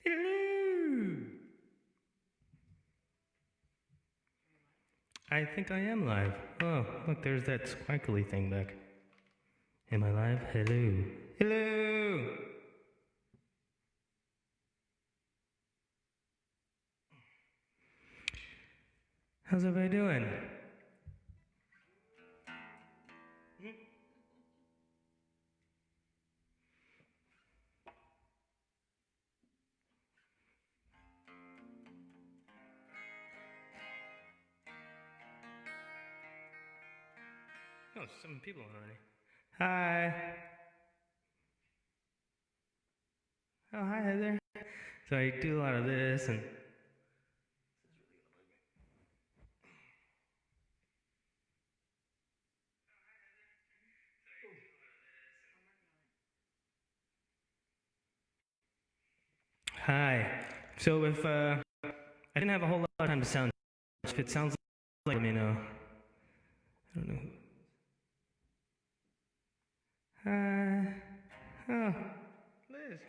Hello. I think I am live. Oh, look, there's that sparkly thing back. Am I live? Hello. Hello. How's everybody doing? Oh, some people already. Hi. Oh, hi, Heather. So I do a lot of this and. Hi. So if I didn't have a whole lot of time to sound, if it sounds like, let me know. I don't know. Hi. Oh, Liz.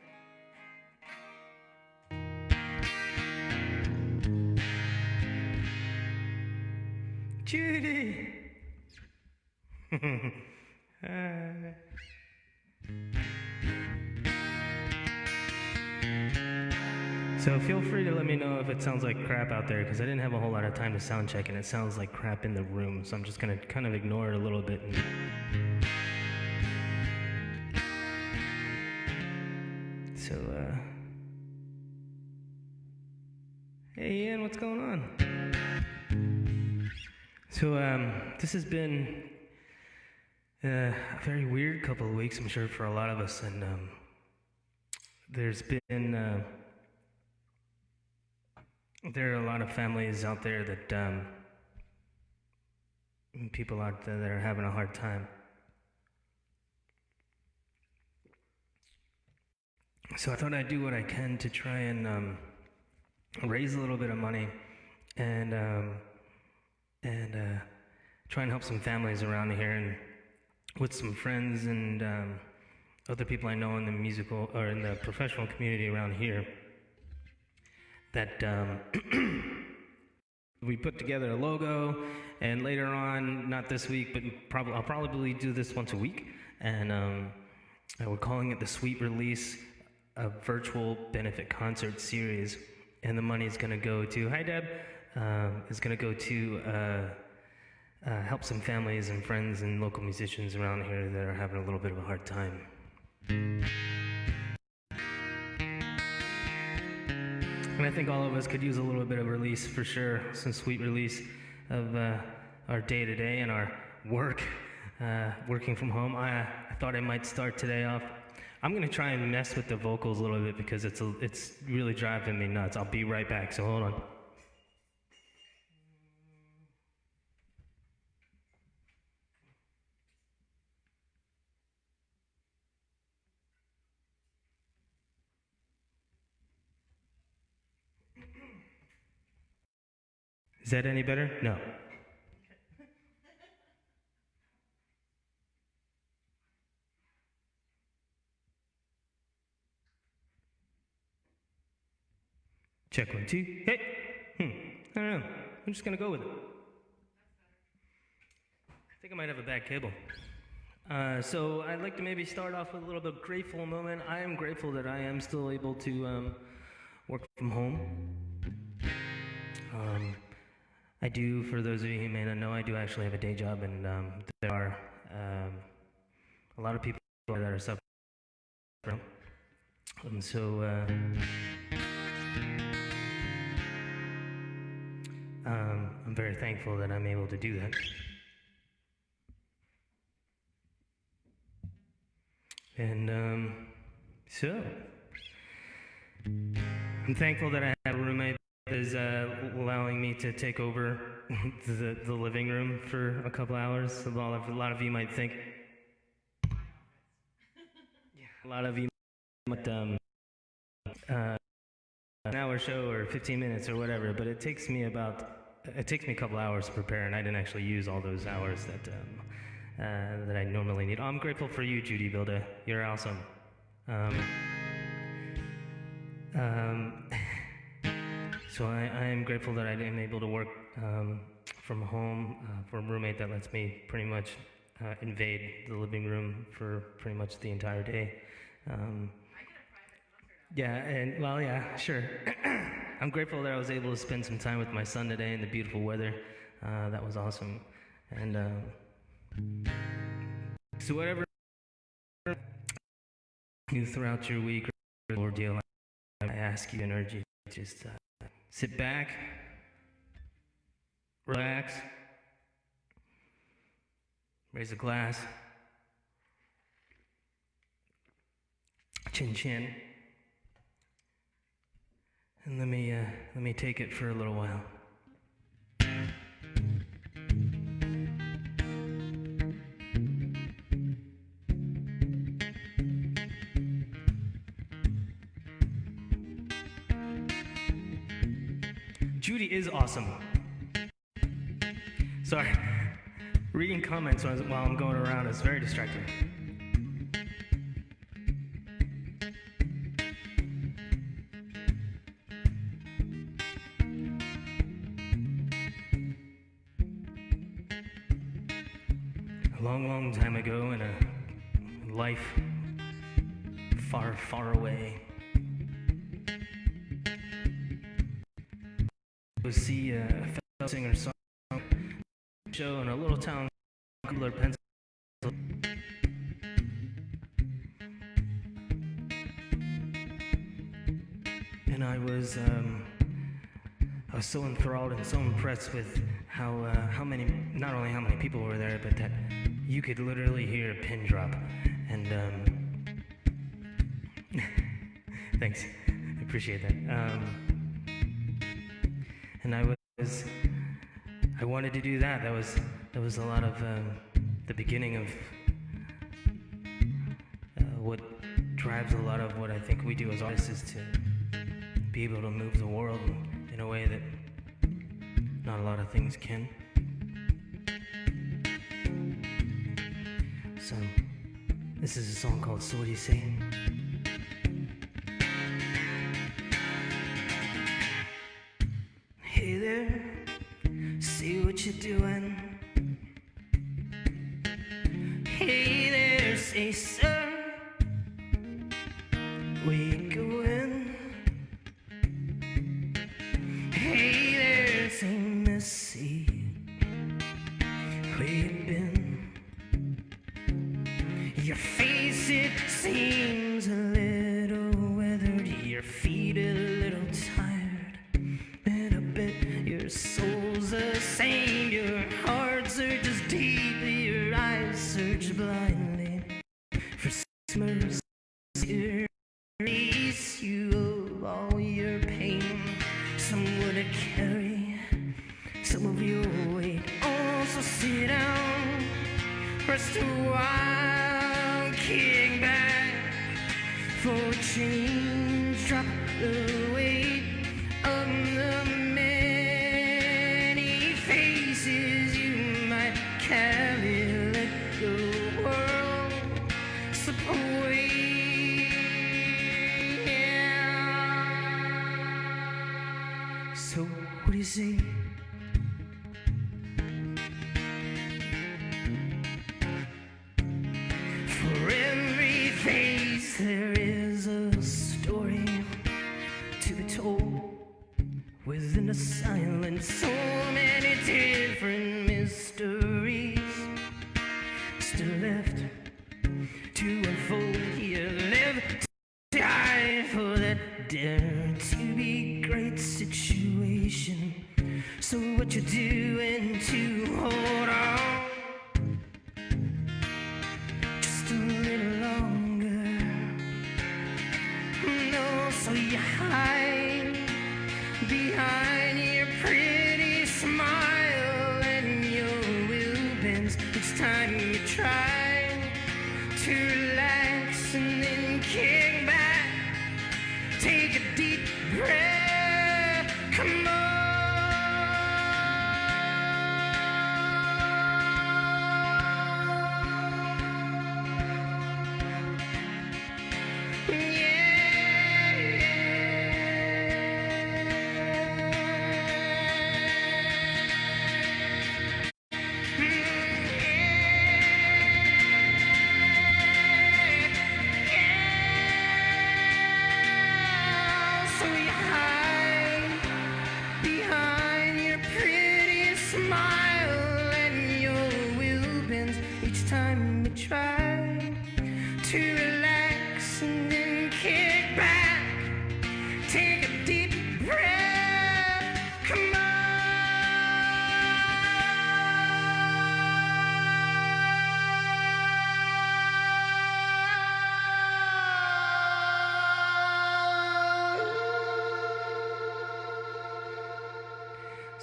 Judy. Hi. So feel free to let me know if it sounds like crap out there, because I didn't have a whole lot of time to sound check, and it sounds like crap in the room. So I'm just gonna kind of ignore it a little bit. So, hey Ian, what's going on? So this has been a very weird couple of weeks, I'm sure, for a lot of us, and there's been. There are a lot of families out there that people out there that are having a hard time. So I thought I'd do what I can to try and raise a little bit of money and try and help some families around here, and with some friends and other people I know in the musical or in the professional community around here, that we put together a logo, and later on, not this week, but I'll probably do this once a week, and we're calling it the Sweet Release, a virtual benefit concert series, and the money is going to go to, hi Deb, is going to go to help some families and friends and local musicians around here that are having a little bit of a hard time. And I think all of us could use a little bit of release for sure, some sweet release of our day-to-day and our work, working from home. I thought I might start today off. I'm going to try and mess with the vocals a little bit because it's really driving me nuts. I'll be right back, so hold on. Is that any better? No. Check 1, 2. Hey! I don't know. I'm just going to go with it. I think I might have a bad cable. So I'd like to maybe start off with a little bit of grateful moment. I am grateful that I am still able to work from home. I do, for those of you who may not know, I do actually have a day job, and there are a lot of people that are suffering. And so I'm very thankful that I'm able to do that. And so I'm thankful that I have a roommate that is allowing me to take over the living room for a couple hours. A lot of you might think, a lot of you might an hour show or 15 minutes or whatever, but it takes me a couple hours to prepare, and I didn't actually use all those hours that I normally need. Oh, I'm grateful for you, Judy Bilda. You're awesome. Um, so I am grateful that I am able to work from home for a roommate that lets me pretty much invade the living room for pretty much the entire day. Um, yeah, and well, yeah, sure. I'm grateful that I was able to spend some time with my son today in the beautiful weather. That was awesome. And so, whatever you throughout your week or ordeal, I ask you in urge, just sit back, relax, raise a glass, chin chin, and let me take it for a little while. Judy is awesome. Sorry, reading comments while I'm going around is very distracting. A long, long time ago in a life far, far away, was see a fellow singer song show in a little town called Pennsylvania. And I was so enthralled and so impressed with how many, not only how many people were there, but that you could literally hear a pin drop. And thanks, I appreciate that. And I wanted to do that. That was a lot of the beginning of what drives a lot of what I think we do as artists, is to be able to move the world in a way that not a lot of things can. So this is a song called So What Do You Say? Hey there, see what you're doing. Hey there, say sir, where you going? Hey there, say missy, where you been? Your face, it seems a little weathered, your feet a little tired, and I bet your soul's the same. Your heart searches deeply, your eyes search blindly for mercy. Release you of all your pain, someone to carry some of your weight. Also sit down, rest a while, kick back for a change, drop the weight of the many faces you might carry. Let the world slip away. So what do you say? For every face there is a story to be told within the silence. So many different mysteries still left to unfold. Here, live to die for that dare to be great situation. So what you doing to hold on just a little longer? No, so you hide behind your pretty smile and your will bends. Each time you try to relax and then kick back, take a deep breath, come on. Yeah.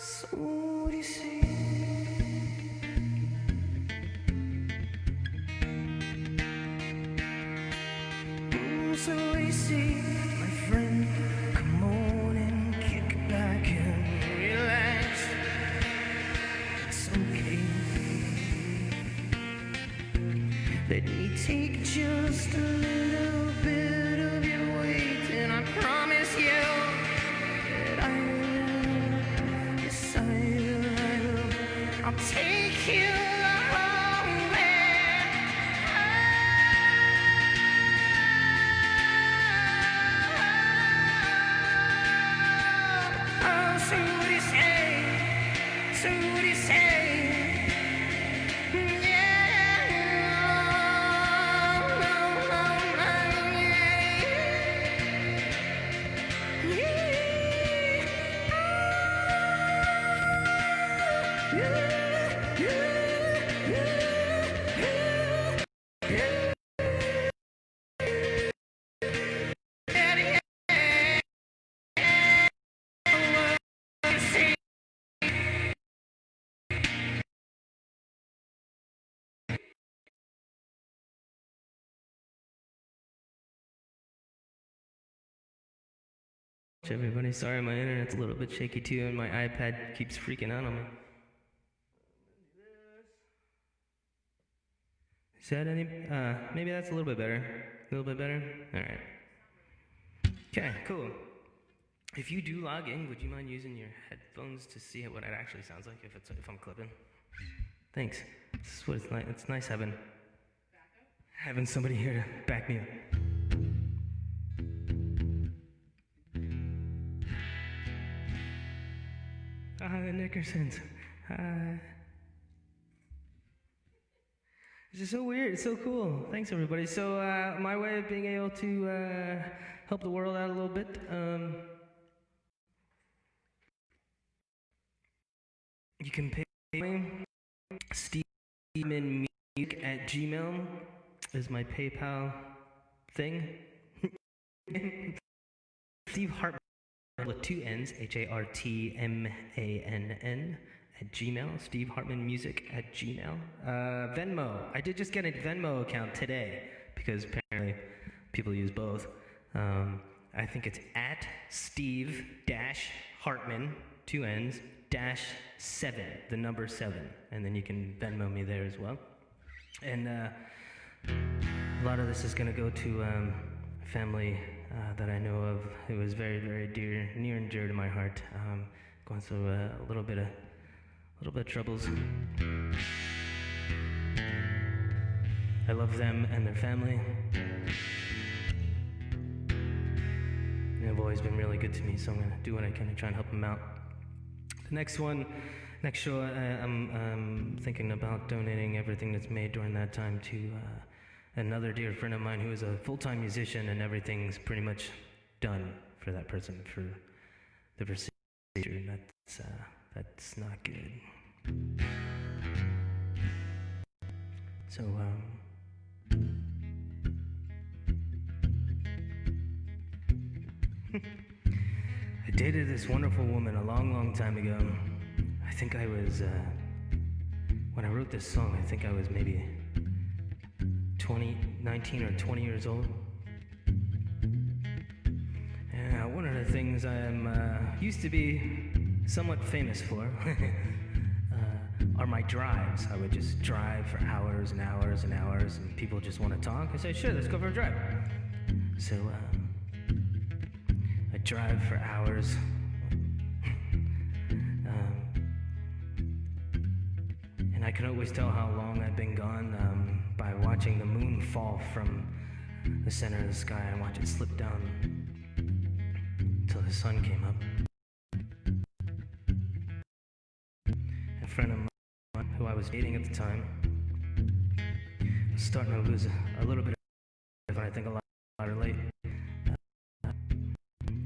So what do you say? So what do you say, my friend? Come on and kick back and relax. It's okay. Let me take just a little bit of your weight, and I promise you that I will. Yes, I will. I'll take you home there. Oh, so what do you say? So what do you say? Everybody, sorry, my internet's a little bit shaky too, and my iPad keeps freaking out on me. Is that any? Maybe that's a little bit better. A little bit better. All right. Okay, cool. If you do log in, would you mind using your headphones to see what it actually sounds like if I'm clipping? Thanks. This is what it's like. It's nice having somebody here to back me up. The Nickersons. This is so weird. It's so cool. Thanks, everybody. So, my way of being able to help the world out a little bit. You can pay me. SteveMinMusic at Gmail is my PayPal thing. Steve Hartmann with two N's, Hartmann at Gmail. Steve Hartmann Music at Gmail. Venmo. I did just get a Venmo account today because apparently people use both. I think it's at Steve-Hartmann, two N's, -7, the number 7. And then you can Venmo me there as well. And a lot of this is going to go to a family that I know of who is very, very near and dear to my heart. Going through a little bit of troubles. I love them and their family. And they've always been really good to me, so I'm going to do what I can to try and help them out. The next show, I'm thinking about donating everything that's made during that time to another dear friend of mine who is a full-time musician, and everything's pretty much done for that person for the procedure. That's not good. So, I dated this wonderful woman a long, long time ago. I think I was, when I wrote this song, I think I was maybe 19 or 20 years old. And one of the things I'm used to be somewhat famous for are my drives. I would just drive for hours and hours and hours, and people just want to talk. I say, sure, let's go for a drive. So I drive for hours. And I can always tell how long I've been gone by watching the moon fall from the center of the sky. I watch it slip down until the sun came up. A friend of mine who I was dating at the time was starting to lose a little bit of, I think a lot relate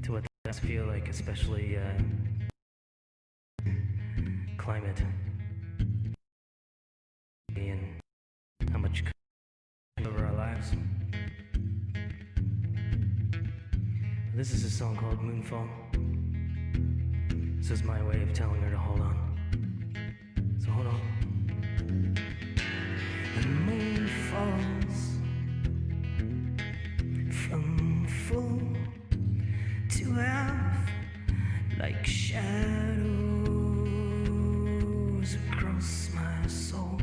to what that feel like, especially climate and how much over our lives. This is a song called Moonfall. This is my way of telling her to hold on. So hold on. The moon falls from full to half, like shadows across my soul.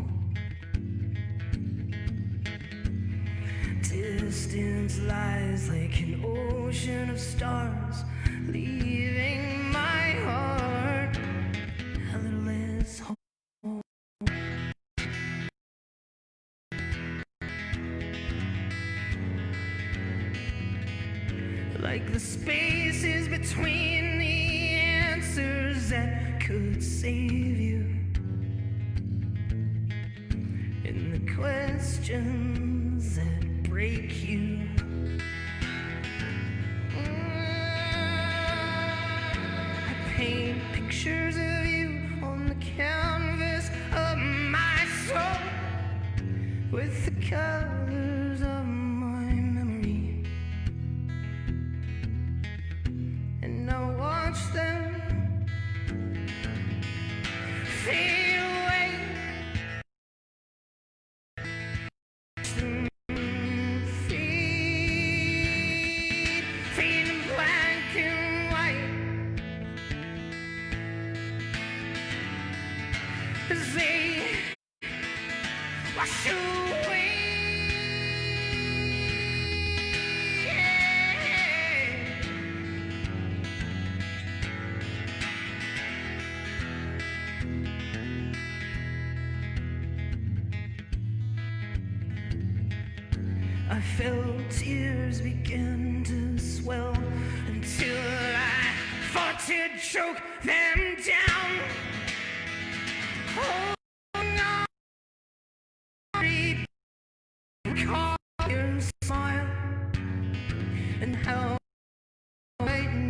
Distance lies like an ocean of stars, leaving my heart a little less whole. Like the spaces between the answers that could save you, and the questions that break you. I paint pictures of you on the canvas of my soul with the colors of my memory, and I watch them fade away. Fade in black and white as they wash away. I felt tears begin to swell until I fought to choke them down. Holding on, recall your smile and how I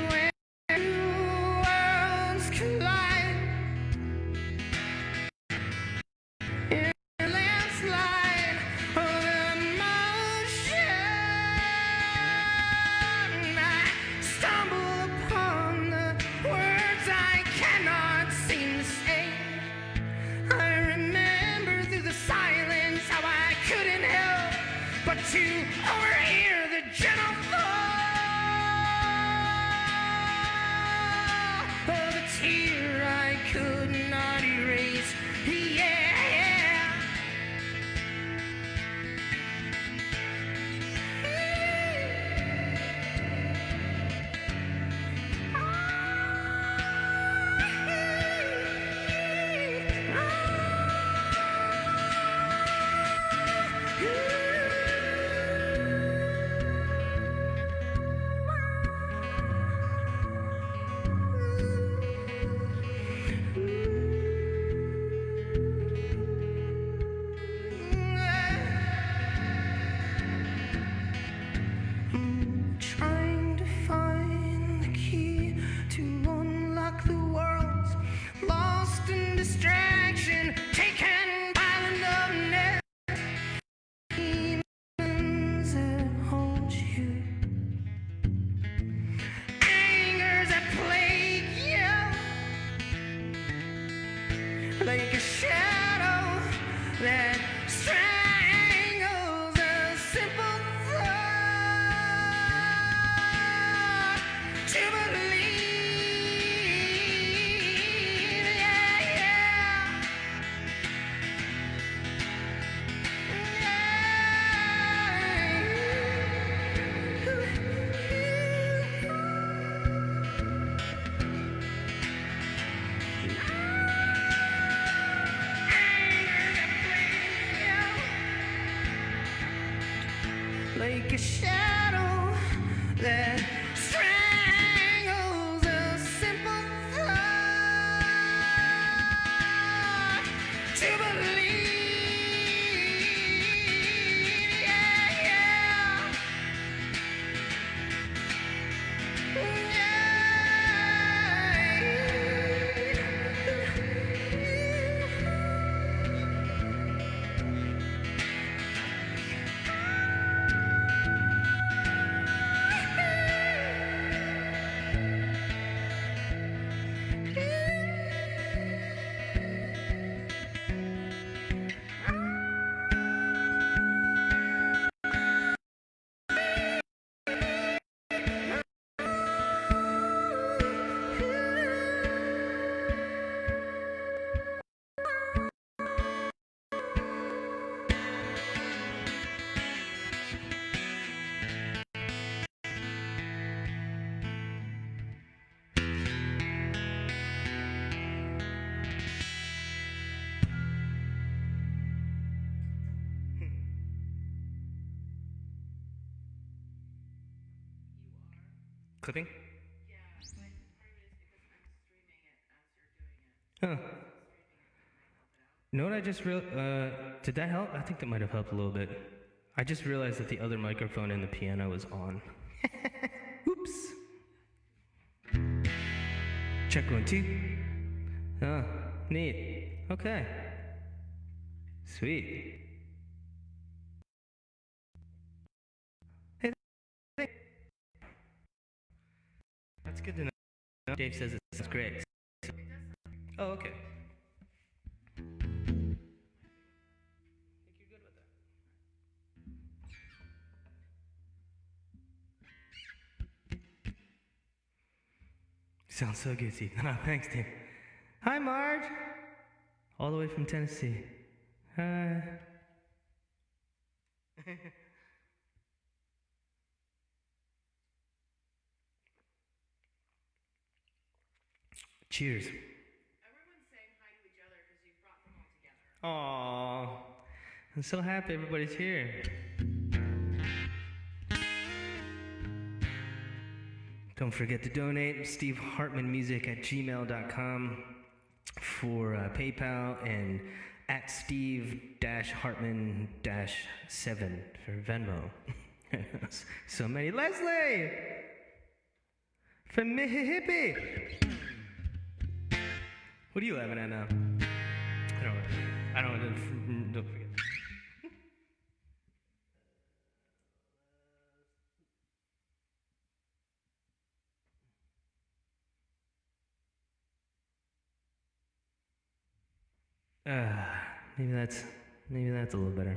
when worlds collide in a landslide of emotion. I stumble upon the words I cannot seem to say. I remember through the silence how I couldn't help but to overhear the gentle fall of a tear I could not erase. Yeah. Trying to find the key to unlock the world's lost in distraction, taken by the numbness. Demons that haunt you, angers that plague you, like a shadow that strangles a simple thought to believe. Yeah, yeah. Like a shadow that strangles a simple thought to believe. Yeah, yeah. Yeah. Clipping? Huh. You know what I just real? Did that help? I think that might have helped a little bit. I just realized that the other microphone in the piano is on. Oops. Check 1, 2. Oh, neat. Okay. Sweet. Hey, that's good to know. Dave says it sounds great. Oh, okay. Sounds so good, Steve. Thanks, Dave. Hi, Marge. All the way from Tennessee. Hi. Cheers. Aww. I'm so happy everybody's here. Don't forget to donate. Steve Hartmann Music at gmail.com for PayPal, and at Steve-Hartman-7 for Venmo. So many. Leslie from Mississippi. What are you laughing at now? Don't forget. Maybe that's a little better.